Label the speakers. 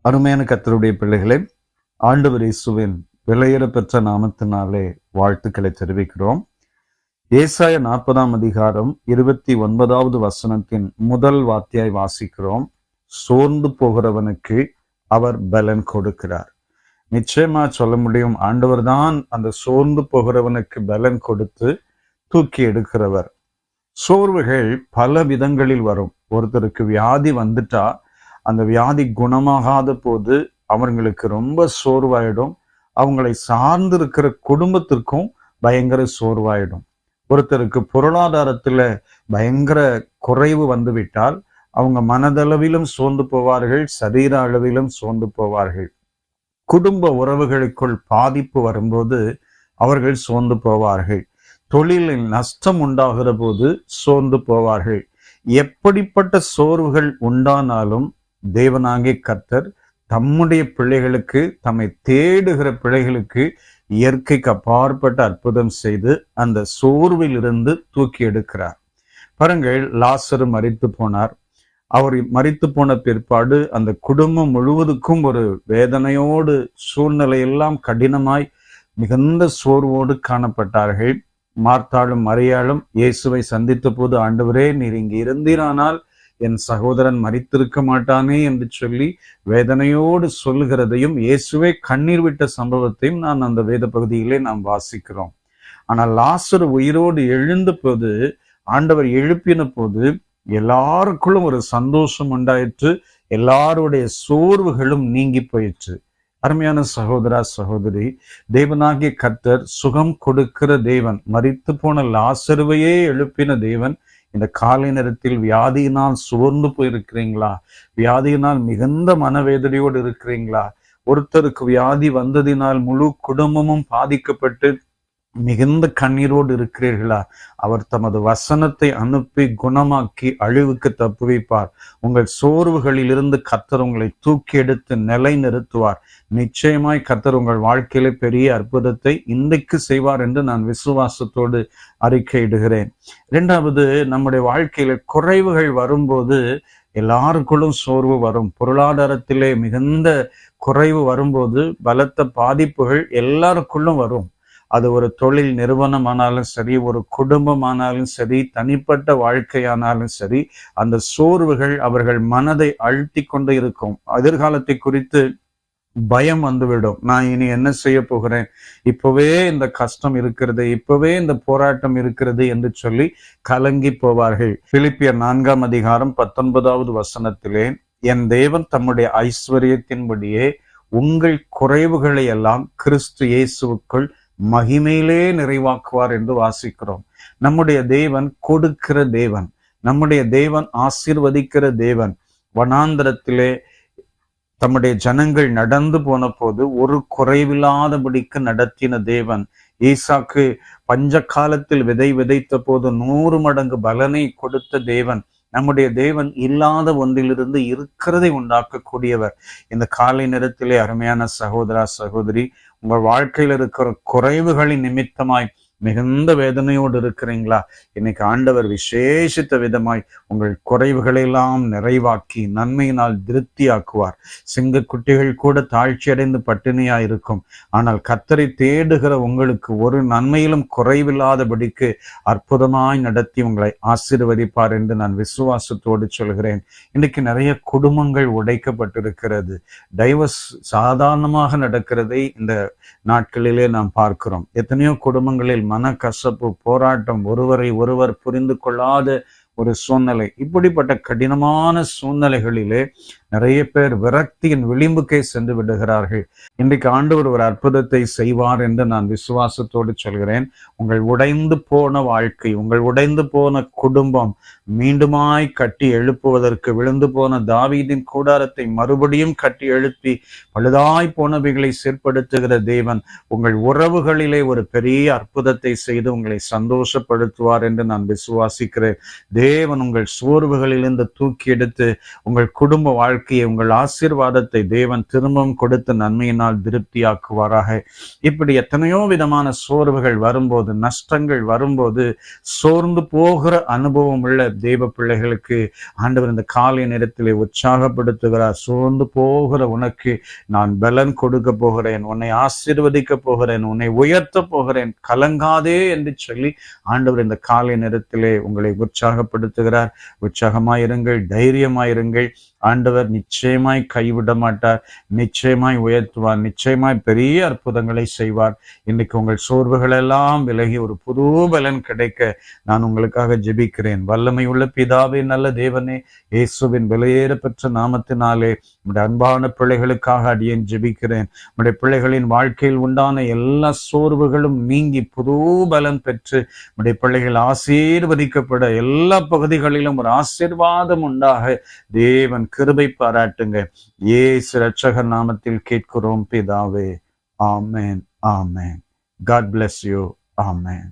Speaker 1: அருமையான கர்த்தருடைய பிள்ளைகளே, ஆண்டவர் இயேசுவின் விலையேற பெற்ற நாமத்தினாலே வாழ்த்துக்களை தெரிவிக்கிறோம். ஏசாயா 40 அதிகாரம் 29வது வசனத்தின் முதல் வார்த்தையாய் வாசிக்கிறோம். சோர்ந்து போகிறவனுக்கு அவர் பலன் கொடுக்கிறார். நிச்சயமா சொல்ல முடியும், ஆண்டவர் தான் அந்த சோர்ந்து போகிறவனுக்கு பலன் கொடுத்து தூக்கி எடுக்கிறவர். சோர்வுகள் பல விதங்களில் வரும். ஒருத்தருக்கு வியாதி வந்துட்டா அந்த வியாதி குணமாகாத போது அவங்களுக்கு ரொம்ப சோர்வாயிடும். அவங்களை சார்ந்து இருக்கிற குடும்பத்திற்கும் பயங்கர சோர்வாயிடும். ஒருத்தருக்கு பொருளாதாரத்துல பயங்கர குறைவு வந்துவிட்டால் அவங்க மனதளவிலும் சோர்ந்து போவார்கள், சரீர அளவிலும் சோர்ந்து போவார்கள். குடும்ப உறவுகளுக்குள் பாதிப்பு வரும்போது அவர்கள் சோர்ந்து போவார்கள். தொழிலில் நஷ்டம் உண்டாகிற போது சோர்ந்து போவார்கள். எப்படிப்பட்ட சோர்வுகள் உண்டானாலும் தேவனாகிய கர்த்தர் தம்முடைய பிள்ளைகளுக்கு, தம்மை தேடுகிற பிள்ளைகளுக்கு இயற்கைக்கு அப்பாற்பட்ட அற்புதம் செய்து அந்த சோர்வில் இருந்து தூக்கி எடுக்கிறார். பாருங்கள், லாசரு மரித்து போனார். அவர் மரித்து போன பிற்பாடு அந்த குடும்பம் முழுவதுக்கும் ஒரு வேதனையோடு, சூழ்நிலையெல்லாம் கடினமாய் மிகுந்த சோர்வோடு காணப்பட்டார்கள். மார்த்தாளும் மரியாளும் இயேசுவை சந்தித்த போது, ஆண்டவரே, நீர் இங்கு இருந்தீரானால் என் சகோதரன் மரித்திருக்க மாட்டானே என்று சொல்லி வேதனையோடு சொல்லுகிறதையும், இயேசுவே கண்ணீர் விட்ட சம்பவத்தையும் நான் அந்த வேத பகுதியிலே நாம் வாசிக்கிறோம். ஆனால் லாசரு உயிரோடு எழுந்த போது, ஆண்டவர் எழுப்பின போது எல்லாருக்குள்ளும் ஒரு சந்தோஷம் உண்டாயிற்று. எல்லாருடைய சோர்வுகளும் நீங்கி போயிற்று. அருமையான சகோதரா, சகோதரி, தேவனாகிய கர்த்தர் சுகம் கொடுக்கிற தேவன். மரித்து போன லாசருவையே எழுப்பின தேவன். இந்த காலை நேரத்தில் வியாதியினால் சோர்ந்து போயிருக்கிறீங்களா? வியாதியினால் மிகுந்த மனவேதனையோடு இருக்கிறீங்களா? ஒருத்தருக்கு வியாதி வந்ததினால் முழு குடும்பமும் பாதிக்கப்பட்டு மிகுந்த கண்ணீரோடு இருக்கிறீர்களா? அவர் தமது வசனத்தை அனுப்பி குணமாக்கி அழிவுக்கு தப்புவிப்பார். உங்கள் சோர்வுகளில் இருந்து கர்த்தர் உங்களை தூக்கி எடுத்து நிலை நிறுத்துவார். நிச்சயமாய் கர்த்தர் உங்கள் வாழ்க்கையில பெரிய அற்புதத்தை இன்றைக்கு செய்வார் என்று நான் விசுவாசத்தோடு அறிக்கையிடுகிறேன். இரண்டாவது, நம்முடைய வாழ்க்கையில குறைவுகள் வரும்போது எல்லாருக்குள்ளும் சோர்வு வரும். பொருளாதாரத்திலே மிகுந்த குறைவு வரும்போது பலத்த பாதிப்புகள் எல்லாருக்குள்ளும் வரும். அது ஒரு தொழில் நிறுவனமானாலும் சரி, ஒரு குடும்பமானாலும் சரி, தனிப்பட்ட வாழ்க்கையானாலும் சரி, அந்த சோர்வுகள் அவர்கள் மனதை அழுத்தி கொண்டு இருக்கும். எதிர்காலத்தை குறித்து பயம் வந்துவிடும். நான் இனி என்ன செய்ய போகிறேன், இப்பவே இந்த கஷ்டம் இருக்கிறது, இப்பவே இந்த போராட்டம் இருக்கிறது என்று சொல்லி கலங்கி போவார்கள். பிலிப்பியர் 4 அதிகாரம் 19வது வசனத்திலே, என் தேவன் தம்முடைய ஐஸ்வர்யத்தின்படியே உங்கள் குறைவுகளை எல்லாம் கிறிஸ்து இயேசுவுக்குள் மகிமையிலே நிறைவாக்குவார் என்று வாசிக்கிறோம். நம்முடைய தேவன் கொடுக்கிற தேவன், நம்முடைய தேவன் ஆசீர்வதிக்கிற தேவன். வனாந்திரத்திலே தம்முடைய ஜனங்கள் நடந்து போன போது ஒரு குறைவில்லாதபடிக்கு நடத்தின தேவன். ஈசாக்கு பஞ்ச காலத்தில் விதை விதைத்த போது 100 மடங்கு பலனை கொடுத்த தேவன். நம்முடைய தேவன் இல்லாத ஒன்றிலிருந்து இருக்கிறதை உண்டாக்கக்கூடியவர். இந்த காலை நேரத்திலே அருமையான சகோதரா, சகோதரி, உங்கள் வாழ்க்கையில் இருக்கிற குறைவுகளின் நிமித்தமாய் மிகுந்த வேதனையோடு இருக்கிறீங்களா? இன்னைக்கு ஆண்டவர் விசேஷித்த விதமாய் உங்கள் குறைவுகளை எல்லாம் நிறைவாக்கி நன்மையினால் திருப்தியாக்குவார். சிங்கக்குட்டிகள் கூட தாழ்ச்சி அடைந்து பட்டினியா இருக்கும். ஆனால் கர்த்தரை தேடுகிற உங்களுக்கு ஒரு நன்மையிலும் குறைவில்லாதபடிக்கு அற்புதமாய் நடத்தி உங்களை ஆசீர்வதிப்பார் என்று நான் விசுவாசத்தோடு சொல்கிறேன். இன்னைக்கு நிறைய குடும்பங்கள் உடைக்கப்பட்டிருக்கிறது. டைவர்ஸ் சாதாரணமாக நடக்கிறதை இந்த நாட்களிலே நாம் பார்க்கிறோம். எத்தனையோ குடும்பங்களில் மனக்கசப்பு, போராட்டம், ஒருவரை ஒருவர் புரிந்து கொள்ளாத ஒரு சூழ்நிலை. இப்படிப்பட்ட கடினமான சூழ்நிலைகளிலே நிறைய பேர் விரக்தியின் விளிம்புக்கே சென்று விடுகிறார்கள். இன்றைக்கு ஆண்டவர் ஒரு அற்புதத்தை செய்வார் என்று நான் விசுவாசத்தோடு சொல்கிறேன். உங்கள் உடைந்து போன வாழ்க்கை, உங்கள் உடைந்து போன குடும்பம் மீண்டுமாய் கட்டி எழுப்புவதற்கு, விழுந்து போன தாவீதின் கூடாரத்தை மறுபடியும் கட்டி எழுப்பி பழுதாய் போனவைகளை சீர்படுத்துகிற தேவன் உங்கள் உறவுகளிலே ஒரு பெரிய அற்புதத்தை செய்து உங்களை சந்தோஷப்படுத்துவார் என்று நான் விசுவாசிக்கிறேன். தேவன் உங்கள் சோர்வுகளிலிருந்து தூக்கி எடுத்து உங்கள் குடும்ப வாழ்க்கை வாழ்க்கையை, உங்கள் ஆசீர்வாதத்தை தேவன் திரும்பவும் கொடுத்து நன்மையினால் திருப்தியாக்குவாராக. இப்படி எத்தனையோ விதமான சோர்வுகள் வரும்போது, நஷ்டங்கள் வரும்போது சோர்ந்து போகிற அனுபவம் உள்ள தேவ பிள்ளைகளுக்கு ஆண்டவர் இந்த காலை நேரத்திலே உற்சாகப்படுத்துகிறார். சோர்ந்து போகிற உனக்கு நான் பலன் கொடுக்க போகிறேன், உன்னை ஆசீர்வதிக்க போகிறேன், உன்னை உயர்த்த போகிறேன், கலங்காதே என்று சொல்லி ஆண்டவர் இந்த காலை நேரத்திலே உங்களை உற்சாகப்படுத்துகிறார். உற்சாகமாயிருங்கள், தைரியமாயிருங்கள். ஆண்டவர் நிச்சயமாய் கைவிட மாட்டார், நிச்சயமாய் உயர்த்துவார், நிச்சயமாய் பெரிய அற்புதங்களை செய்வார். இன்னைக்கு உங்கள் சோர்வுகள் எல்லாம் விலகி ஒரு புது பலன் கிடைக்க நான் உங்களுக்காக ஜெபிக்கிறேன். வல்லமை உள்ள பிதாவே, நல்ல தேவனே, இயேசுவின் விலையேற பெற்ற நாமத்தினாலே உடைய அன்பான பிள்ளைகளுக்காக அடியேன் ஜெபிக்கிறேன். உடைய பிள்ளைகளின் வாழ்க்கையில் உண்டான எல்லா சோர்வுகளும் நீங்கி புது பலன் பெற்று உடைய பிள்ளைகள் ஆசீர்வதிக்கப்பட, எல்லா பகுதிகளிலும் ஒரு ஆசீர்வாதம் உண்டாக தேவன் கிருபை பாராட்டுங்க. இயேசு இரட்சகர் நாமத்தில் கேட்கிறோம் பிதாவே. ஆமென், ஆமென். God bless you. Amen.